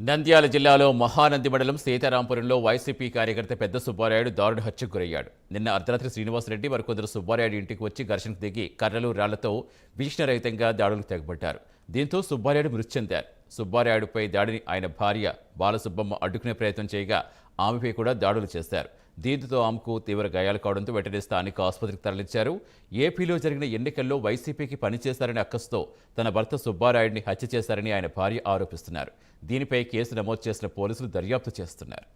నంద్యాల జిల్లాలో మహానంది మండలం సీతారాంపురంలో వైసీపీ కార్యకర్త పెద్ద సుబ్బారాయుడు దారుణ హత్యకు గురయ్యాడు. నిన్న అర్ధరాత్రి శ్రీనివాసరెడ్డి మరికొందరు సుబ్బారాయుడు ఇంటికి వచ్చి ఘర్షణకు దిగి కర్రలు రాళ్లతో వీక్షణరహితంగా దాడులకు తెగబడ్డారు. దీంతో సుబ్బారాయుడు మృతి చెందారు. సుబ్బారాయుడుపై దాడిని ఆయన భార్య బాలసుబ్బమ్మ అడ్డుకునే ప్రయత్నం చేయగా ఆమెపై కూడా దాడులు చేశారు. దీంతో ఆమెకు తీవ్ర గాయాలు కావడంతో వెంటనే స్థానిక ఆసుపత్రికి తరలించారు. ఏపీలో జరిగిన ఎన్నికల్లో వైసీపీకి పనిచేశారనే అక్కసుతో తన భర్త సుబ్బారాయుడిని హత్య చేశారని ఆయన భార్య ఆరోపిస్తున్నారు. దీనిపై కేసు నమోదు చేసిన పోలీసులు దర్యాప్తు చేస్తున్నారు.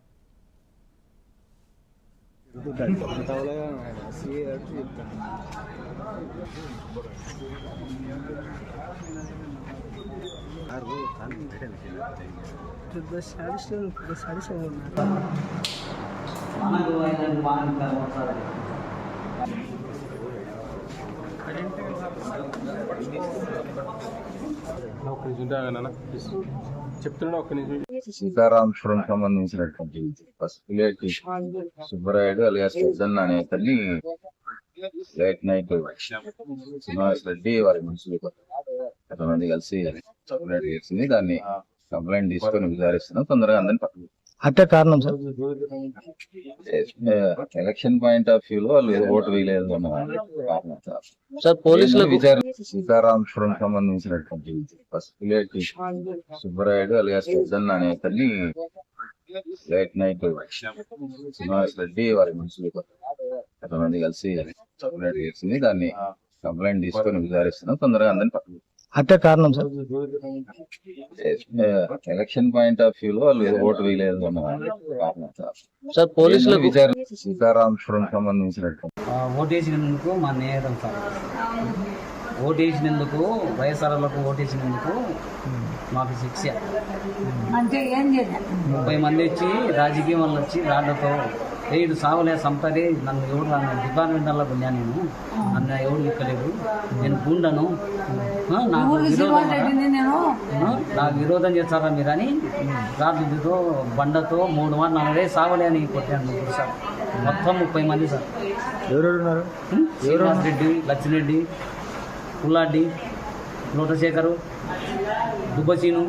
సీతారాంపురం సంబంధించినటువంటి ఫస్ట్ రిలేటివ్ సుబ్బరాయుడు అలియాస్ పెద్దన్న అనే అతన్ని లేట్ నైట్ శ్రీనివాస్ రెడ్డి వారి మనుషులు కొంతమంది కలిసి కంప్లైంట్ చేసింది. దాన్ని కంప్లైంట్ తీసుకొని విచారిస్తున్నాం. తొందరగా అందరినీ పక్కన హత్య కారణం sir election point of view లో వాళ్ళు ఓటు వేయలేదు అన్న కారణం సార్. పోలీసులు విచారణ సీతారాంపురం సంబంధించినటువంటి ఫస్ట్ రిలేటివ్ సుబ్బరాయుడు అలియాస్ పెద్దన్న అనే అతన్ని లేట్ నైట్ శ్రీనివాస్ రెడ్డి వారి మనుషులు కొంతమంది కలిసి కంప్లైంట్ చేసింది. దాన్ని కంప్లైంట్ తీసుకొని విచారిస్తున్నాం. తొందరగా అందరినీ పక్కన హత్య కారణం sir. Election point of view లో వాళ్ళు ఓటు వేయలేదు అన్న కారణం సార్. పోలీసులు విచారణ సీతారాంపురం సంబంధించినటువంటి ఓటేసినందుకు మా నేరం సార్. ఓటేసినందుకు వైఎస్ఆర్లకు ఓటేసినందుకు మాకు శిక్ష. అంటే ఏం చేయాలి? 30 మంది వచ్చి రాజకీయం వాళ్ళు వచ్చి రాళ్లతో ఏడు సాగులే సంపదే నన్ను ఎవరు డిపార్ట్మెంట్ వల్ల పోయా, నేను నన్ను ఎవరు ఇక్కలేదు, నేను గుండను, నాకు విరోధం చేస్తారా మీరు అని రాత్రితో బండతో 3 వారు 4 సాగులే అని కొట్టాను సార్. మొత్తం 30 మంది సార్. ఎవరున్నారు? శ్రీనివాస్ రెడ్డి, లక్ష్మిరెడ్డి, పుల్లాడ్డి, లోటశేఖరు, దుబ్బసీను,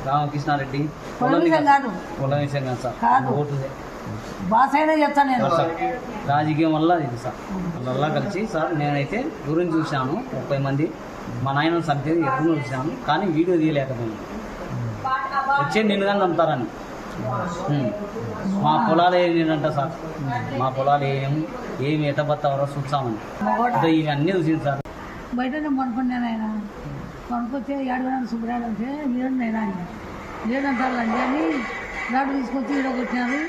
రామకృష్ణారెడ్డి, పొలం విషయం కాదు సార్. ఓటు రాజకీయం వల్ల ఇది సార్. వాళ్ళ కలిసి సార్ నేనైతే గురించి చూశాను. 30 మంది మా నాయన సంఖ్య ఎప్పుడు చూశాను, కానీ వీడియో తీయలేకపోయాను. వచ్చే నిన్ను కానీ నమ్ముతారని మా పొలాలు ఏంటంట సార్. మా పొలాలు ఏమి ఎటబత్తావరో చూస్తామని ఇవన్నీ చూసింది సార్. బయటనే కొనుక్కున్నాను. ఆయన కొనుక్కొచ్చి ఏడవడానికి సుబ్బరాయుడు అంటే లేడనైనా లేదంటారండి అని రాడు తీసుకొచ్చి ఈడగొట్టినారు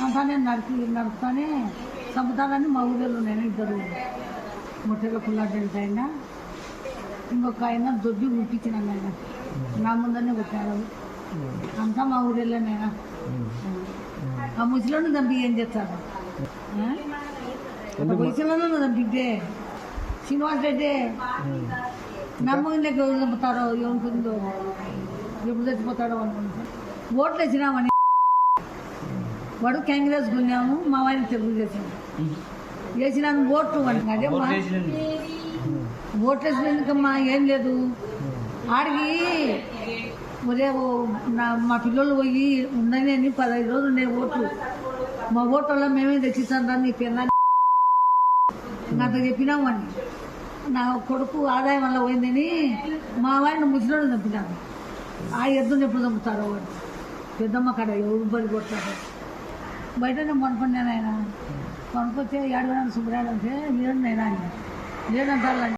అంతా నేను నడుపుతానే చంపుతానని మా ఊళ్ళో నేను 2 ముట్టెల పుల్లాడ్డంటే ఆయన ఇంకొక ఆయన దొడ్డి ఉడిపించినాను. ఆయన నా ముందరనే కొట్టారు. అంతా మా ఊళ్ళో నేను ఆ ముసలిని చంపి ఏం చేస్తారు? ముసలిని చంపితే శ్రీనివాస్ రెడ్డి నమ్మకం ఎవరు చంపుతారో ఏముంటుందో, ఎప్పుడు చచ్చిపోతాడో అనుకుంటా. ఓట్లు వేసినామని వాడు కాంగ్రెస్ కొన్నాము, మా వాడిని తెలుగుదేశం వేసినాము ఓట్లు అని. అదే ఓట్లు వేసినందుకమ్మా ఏం లేదు. ఆడికి ఒరే మా పిల్లలు పోయి ఉండని అని 15 రోజులు ఉన్నాయి ఓట్లు. మా ఓట్లలో మేమే తెచ్చిస్తాం నీ పిల్ల నాతో చెప్పినాము అని. నా కొడుకు ఆదాయం వల్ల పోయిందని మా వాడిని ముసలిని చంపినాను. ఆ ఎద్దుని ఎప్పుడు చంపుతారో వాడు. పెద్దమ్మ కాడ ఎవరు బలి కొడతారు? బయటనే కొనుక్కున్నాను. ఆయన కొనుక్కొచ్చి ఏడవడానికి సుబ్బరాయుడు అంటే లేదంటారు.